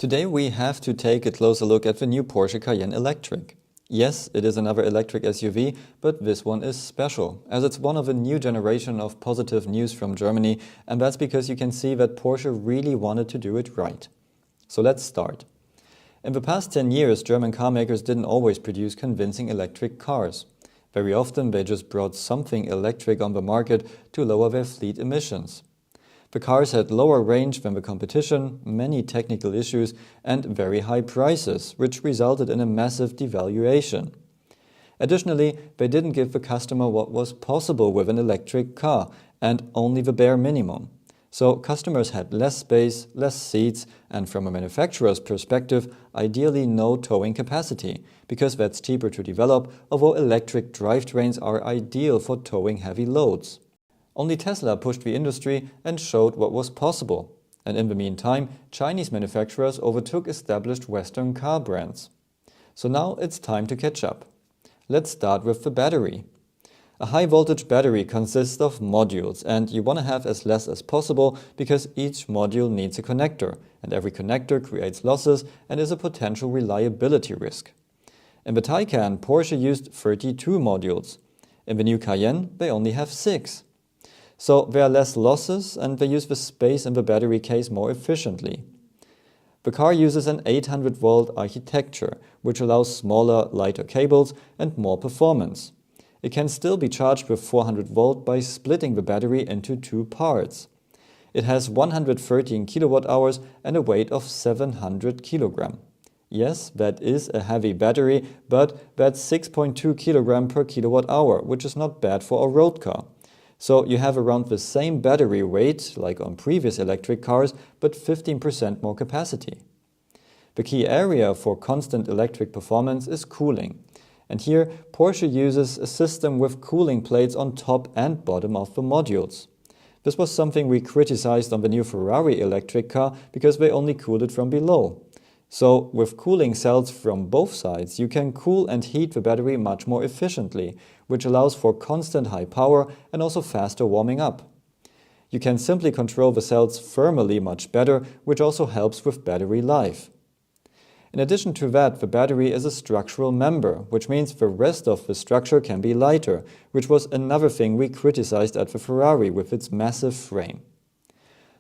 Today we have to take a closer look at the new Porsche Cayenne Electric. Yes, it is another electric SUV, but this one is special, as it's one of a new generation of positive news from Germany, and that's because you can see that Porsche really wanted to do it right. So let's start. In the past 10 years, German car makers didn't always produce convincing electric cars. Very often they just brought something electric on the market to lower their fleet emissions. The cars had lower range than the competition, many technical issues and very high prices, which resulted in a massive devaluation. Additionally, they didn't give the customer what was possible with an electric car and only the bare minimum. So customers had less space, less seats and from a manufacturer's perspective, ideally no towing capacity, because that's cheaper to develop, although electric drivetrains are ideal for towing heavy loads. Only Tesla pushed the industry and showed what was possible. And in the meantime, Chinese manufacturers overtook established Western car brands. So now it's time to catch up. Let's start with the battery. A high-voltage battery consists of modules, and you want to have as less as possible because each module needs a connector, and every connector creates losses and is a potential reliability risk. In the Taycan, Porsche used 32 modules. In the new Cayenne, they only have 6. So there are less losses and they use the space in the battery case more efficiently. The car uses an 800-volt architecture, which allows smaller, lighter cables and more performance. It can still be charged with 400 volt by splitting the battery into two parts. It has 113 kilowatt-hours and a weight of 700 kilogram. Yes, that is a heavy battery, but that's 6.2 kilogram per kilowatt-hour, which is not bad for a road car. So you have around the same battery weight, like on previous electric cars, but 15% more capacity. The key area for constant electric performance is cooling. And here, Porsche uses a system with cooling plates on top and bottom of the modules. This was something we criticized on the new Ferrari electric car because they only cooled it from below. So, with cooling cells from both sides, you can cool and heat the battery much more efficiently, which allows for constant high power and also faster warming up. You can simply control the cells thermally much better, which also helps with battery life. In addition to that, the battery is a structural member, which means the rest of the structure can be lighter, which was another thing we criticized at the Ferrari with its massive frame.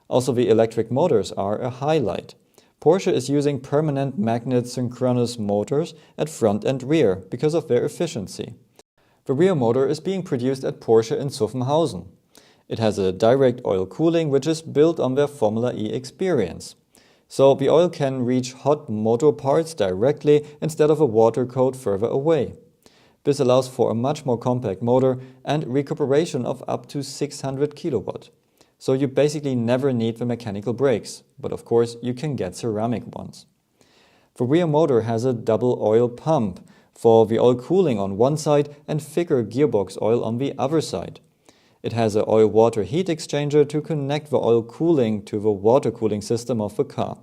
Also, the electric motors are a highlight. Porsche is using permanent magnet synchronous motors at front and rear because of their efficiency. The rear motor is being produced at Porsche in Zuffenhausen. It has a direct oil cooling which is built on their Formula E experience. So the oil can reach hot motor parts directly instead of a water coat further away. This allows for a much more compact motor and recuperation of up to 600 kilowatt. So you basically never need the mechanical brakes, but of course you can get ceramic ones. The rear motor has a double oil pump for the oil cooling on one side and thicker gearbox oil on the other side. It has an oil-water heat exchanger to connect the oil cooling to the water cooling system of the car.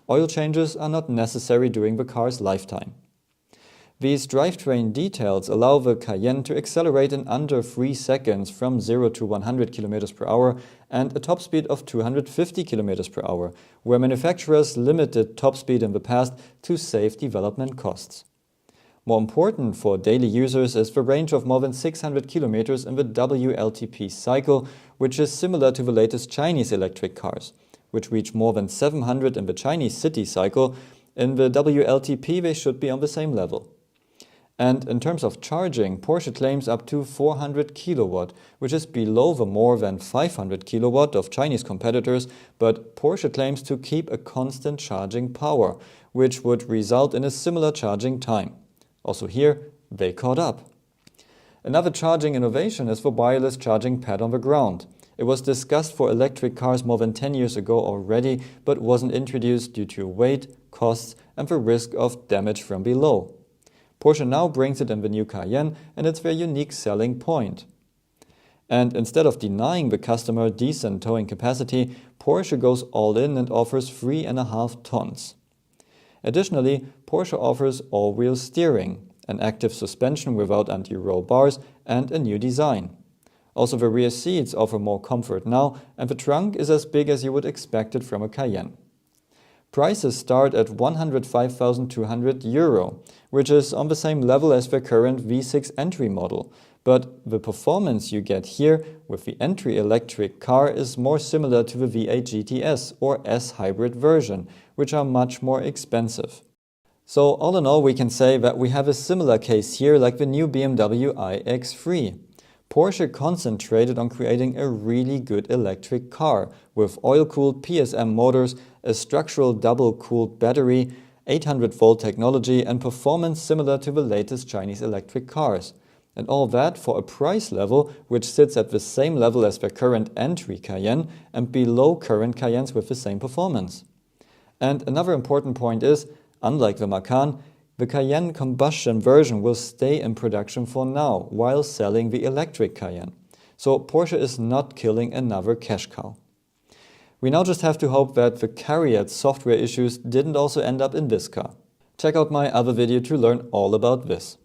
Oil changes are not necessary during the car's lifetime. These drivetrain details allow the Cayenne to accelerate in under 3 seconds from 0 to 100 km per hour and a top speed of 250 km per hour, where manufacturers limited top speed in the past to save development costs. More important for daily users is the range of more than 600 km in the WLTP cycle, which is similar to the latest Chinese electric cars, which reach more than 700 in the Chinese city cycle. In the WLTP they should be on the same level. And in terms of charging, Porsche claims up to 400 kilowatt, which is below the more than 500 kilowatt of Chinese competitors, but Porsche claims to keep a constant charging power, which would result in a similar charging time. Also here, they caught up. Another charging innovation is the wireless charging pad on the ground. It was discussed for electric cars more than 10 years ago already, but wasn't introduced due to weight, costs and the risk of damage from below. Porsche now brings it in the new Cayenne and it's their unique selling point. And instead of denying the customer decent towing capacity, Porsche goes all in and offers 3.5 tons. Additionally, Porsche offers all-wheel steering, an active suspension without anti-roll bars and a new design. Also, the rear seats offer more comfort now and the trunk is as big as you would expect it from a Cayenne. Prices start at €105,200, which is on the same level as the current V6 entry model. But the performance you get here with the entry electric car is more similar to the V8 GTS or S hybrid version, which are much more expensive. So all in all, we can say that we have a similar case here like the new BMW iX3. Porsche concentrated on creating a really good electric car with oil-cooled PSM motors, a structural double-cooled battery, 800-volt technology and performance similar to the latest Chinese electric cars. And all that for a price level which sits at the same level as the current entry Cayenne and below current Cayennes with the same performance. And another important point is, unlike the Macan, the Cayenne combustion version will stay in production for now while selling the electric Cayenne. So Porsche is not killing another cash cow. We now just have to hope that the CARIAD software issues didn't also end up in this car. Check out my other video to learn all about this.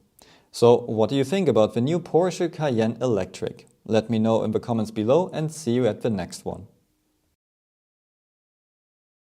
So what do you think about the new Porsche Cayenne Electric? Let me know in the comments below and see you at the next one.